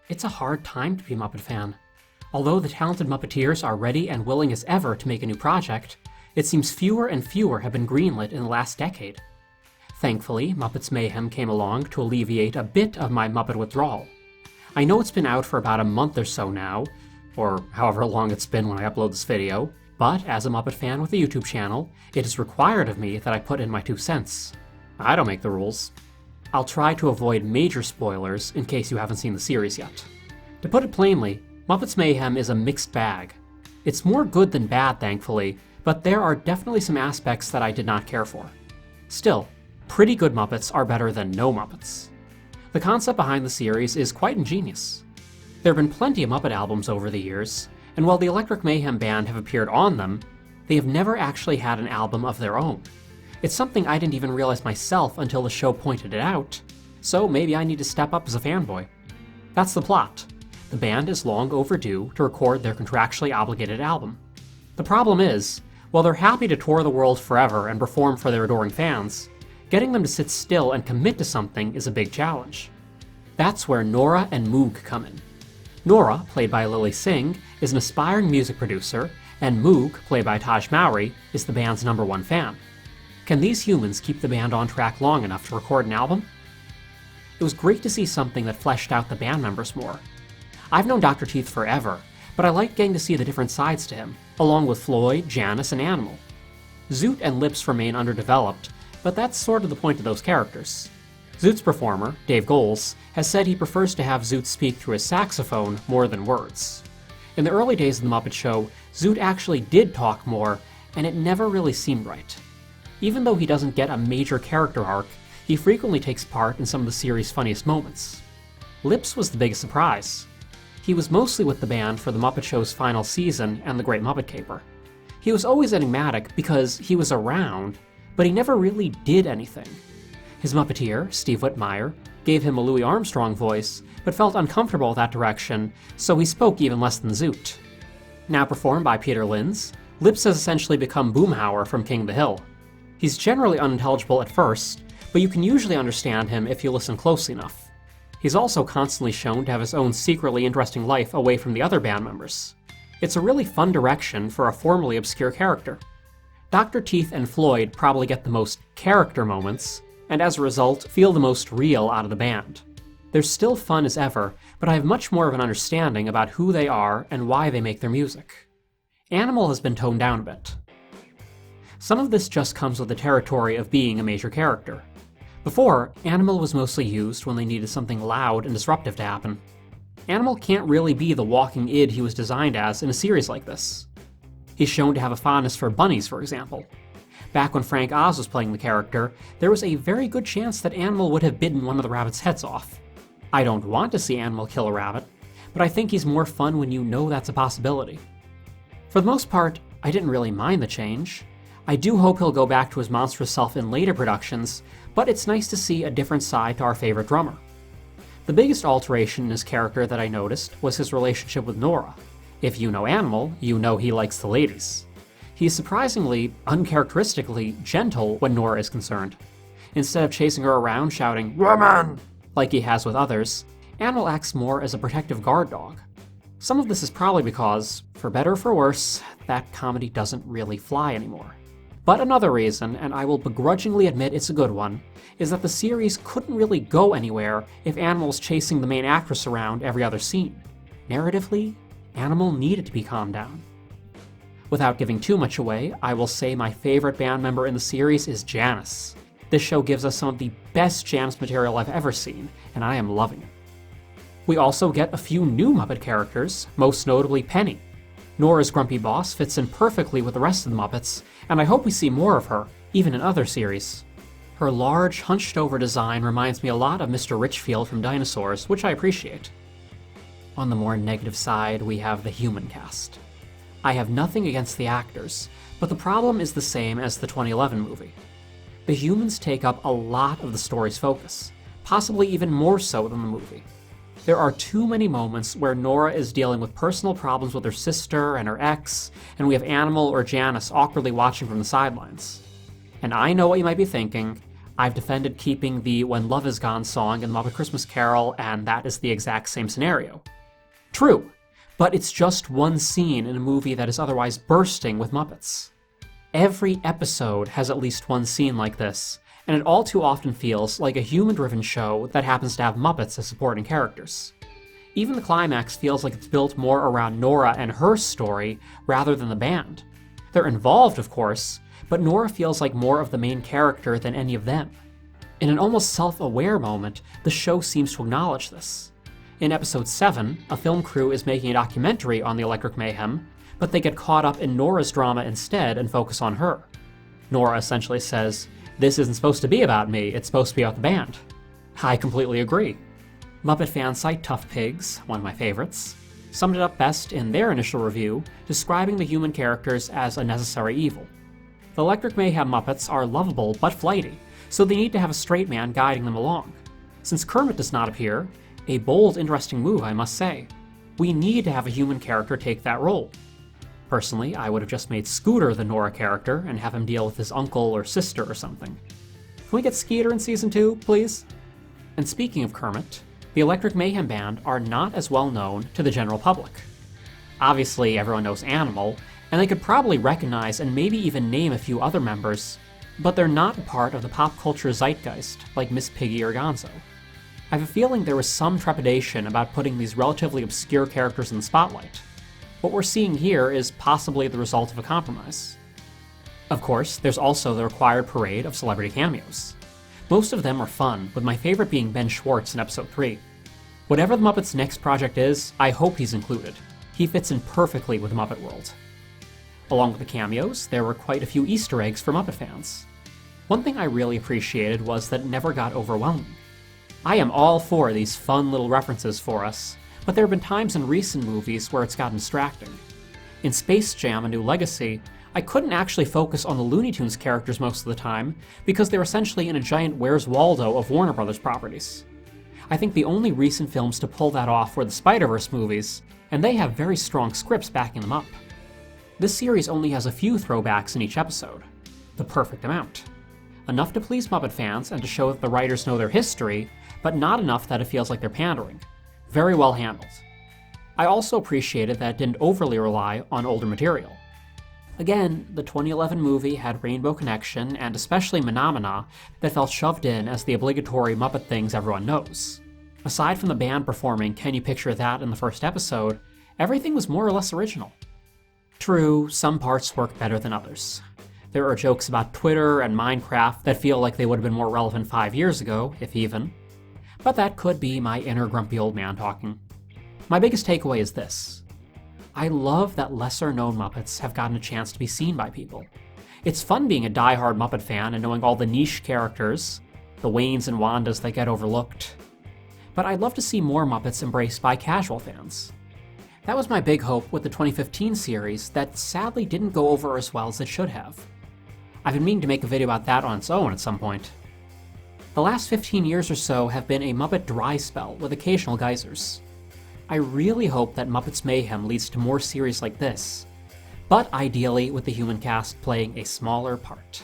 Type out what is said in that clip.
It's a hard time to be a Muppet fan. Although the talented Muppeteers are ready and willing as ever to make a new project, it seems fewer and fewer have been greenlit in the last decade. Thankfully, Muppets Mayhem came along to alleviate a bit of my Muppet withdrawal. I know it's been out for about a month or so now, or however long it's been when I upload this video, but as a Muppet fan with a YouTube channel, it is required of me that I put in my 2 cents. I don't make the rules. I'll try to avoid major spoilers in case you haven't seen the series yet. To put it plainly, Muppets Mayhem is a mixed bag. It's more good than bad, thankfully, but there are definitely some aspects that I did not care for. Still, pretty good Muppets are better than no Muppets. The concept behind the series is quite ingenious. There have been plenty of Muppet albums over the years, and while the Electric Mayhem Band have appeared on them, they have never actually had an album of their own. It's something I didn't even realize myself until the show pointed it out, so maybe I need to step up as a fanboy. That's the plot. The band is long overdue to record their contractually obligated album. The problem is, while they're happy to tour the world forever and perform for their adoring fans, getting them to sit still and commit to something is a big challenge. That's where Nora and Moog come in. Nora, played by Lily Singh, is an aspiring music producer, and Moog, played by Taj Mowry, is the band's #1 fan. Can these humans keep the band on track long enough to record an album? It was great to see something that fleshed out the band members more. I've known Dr. Teeth forever, but I liked getting to see the different sides to him, along with Floyd, Janice, and Animal. Zoot and Lips remain underdeveloped, but that's sort of the point of those characters. Zoot's performer, Dave Goelz, has said he prefers to have Zoot speak through his saxophone more than words. In the early days of The Muppet Show, Zoot actually did talk more, and it never really seemed right. Even though he doesn't get a major character arc, he frequently takes part in some of the series' funniest moments. Lips was the biggest surprise. He was mostly with the band for The Muppet Show's final season and The Great Muppet Caper. He was always enigmatic because he was around, but he never really did anything. His Muppeteer, Steve Whitmire, gave him a Louis Armstrong voice, but felt uncomfortable with that direction, so he spoke even less than Zoot. Now performed by Peter Linz, Lips has essentially become Boomhauer from King of the Hill. He's generally unintelligible at first, but you can usually understand him if you listen closely enough. He's also constantly shown to have his own secretly interesting life away from the other band members. It's a really fun direction for a formerly obscure character. Dr. Teeth and Floyd probably get the most character moments, and as a result, feel the most real out of the band. They're still fun as ever, but I have much more of an understanding about who they are and why they make their music. Animal has been toned down a bit. Some of this just comes with the territory of being a major character. Before, Animal was mostly used when they needed something loud and disruptive to happen. Animal can't really be the walking id he was designed as in a series like this. He's shown to have a fondness for bunnies, for example. Back when Frank Oz was playing the character, there was a very good chance that Animal would have bitten one of the rabbit's heads off. I don't want to see Animal kill a rabbit, but I think he's more fun when you know that's a possibility. For the most part, I didn't really mind the change. I do hope he'll go back to his monstrous self in later productions, but it's nice to see a different side to our favorite drummer. The biggest alteration in his character that I noticed was his relationship with Nora. If you know Animal, you know he likes the ladies. He's surprisingly, uncharacteristically gentle when Nora is concerned. Instead of chasing her around shouting, "Woman!" like he has with others, Animal acts more as a protective guard dog. Some of this is probably because, for better or for worse, that comedy doesn't really fly anymore. But another reason, and I will begrudgingly admit it's a good one, is that the series couldn't really go anywhere if Animal's chasing the main actress around every other scene. Narratively, Animal needed to be calmed down. Without giving too much away, I will say my favorite band member in the series is Janice. This show gives us some of the best Janice material I've ever seen, and I am loving it. We also get a few new Muppet characters, most notably Penny. Nora's grumpy boss fits in perfectly with the rest of the Muppets, and I hope we see more of her, even in other series. Her large, hunched-over design reminds me a lot of Mr. Richfield from Dinosaurs, which I appreciate. On the more negative side, we have the human cast. I have nothing against the actors, but the problem is the same as the 2011 movie. The humans take up a lot of the story's focus, possibly even more so than the movie. There are too many moments where Nora is dealing with personal problems with her sister and her ex, and we have Animal or Janice awkwardly watching from the sidelines. And I know what you might be thinking, I've defended keeping the When Love Is Gone song in Muppet Christmas Carol, and that is the exact same scenario. True, but it's just one scene in a movie that is otherwise bursting with Muppets. Every episode has at least one scene like this, and it all too often feels like a human-driven show that happens to have Muppets as supporting characters. Even the climax feels like it's built more around Nora and her story rather than the band. They're involved, of course, but Nora feels like more of the main character than any of them. In an almost self-aware moment, the show seems to acknowledge this. In episode 7, a film crew is making a documentary on the Electric Mayhem, but they get caught up in Nora's drama instead and focus on her. Nora essentially says, "This isn't supposed to be about me, it's supposed to be about the band." I completely agree. Muppet fan site Tough Pigs, one of my favorites, summed it up best in their initial review, describing the human characters as a necessary evil. The Electric Mayhem Muppets are lovable but flighty, so they need to have a straight man guiding them along. Since Kermit does not appear, a bold, interesting move, I must say. We need to have a human character take that role. Personally, I would have just made Scooter the Nora character and have him deal with his uncle or sister or something. Can we get Skeeter in Season 2, please? And speaking of Kermit, the Electric Mayhem Band are not as well known to the general public. Obviously, everyone knows Animal, and they could probably recognize and maybe even name a few other members, but they're not part of the pop culture zeitgeist like Miss Piggy or Gonzo. I have a feeling there was some trepidation about putting these relatively obscure characters in the spotlight. What we're seeing here is possibly the result of a compromise. Of course, there's also the required parade of celebrity cameos. Most of them are fun, with my favorite being Ben Schwartz in episode 3. Whatever the Muppets' next project is, I hope he's included. He fits in perfectly with the Muppet world. Along with the cameos, there were quite a few Easter eggs for Muppet fans. One thing I really appreciated was that it never got overwhelming. I am all for these fun little references for us, but there have been times in recent movies where it's gotten distracting. In Space Jam: A New Legacy, I couldn't actually focus on the Looney Tunes characters most of the time because they were essentially in a giant Where's Waldo of Warner Brothers properties. I think the only recent films to pull that off were the Spider-Verse movies, and they have very strong scripts backing them up. This series only has a few throwbacks in each episode. The perfect amount. Enough to please Muppet fans and to show that the writers know their history, but not enough that it feels like they're pandering. Very well handled. I also appreciated that it didn't overly rely on older material. Again, the 2011 movie had Rainbow Connection and especially Menomina that felt shoved in as the obligatory Muppet things everyone knows. Aside from the band performing Can You Picture That in the first episode, everything was more or less original. True, some parts work better than others. There are jokes about Twitter and Minecraft that feel like they would have been more relevant 5 years ago, if even. But that could be my inner grumpy old man talking. My biggest takeaway is this. I love that lesser-known Muppets have gotten a chance to be seen by people. It's fun being a die-hard Muppet fan and knowing all the niche characters, the Waynes and Wandas that get overlooked. But I'd love to see more Muppets embraced by casual fans. That was my big hope with the 2015 series that sadly didn't go over as well as it should have. I've been meaning to make a video about that on its own at some point. The last 15 years or so have been a Muppet dry spell with occasional geysers. I really hope that Muppets Mayhem leads to more series like this, but ideally with the human cast playing a smaller part.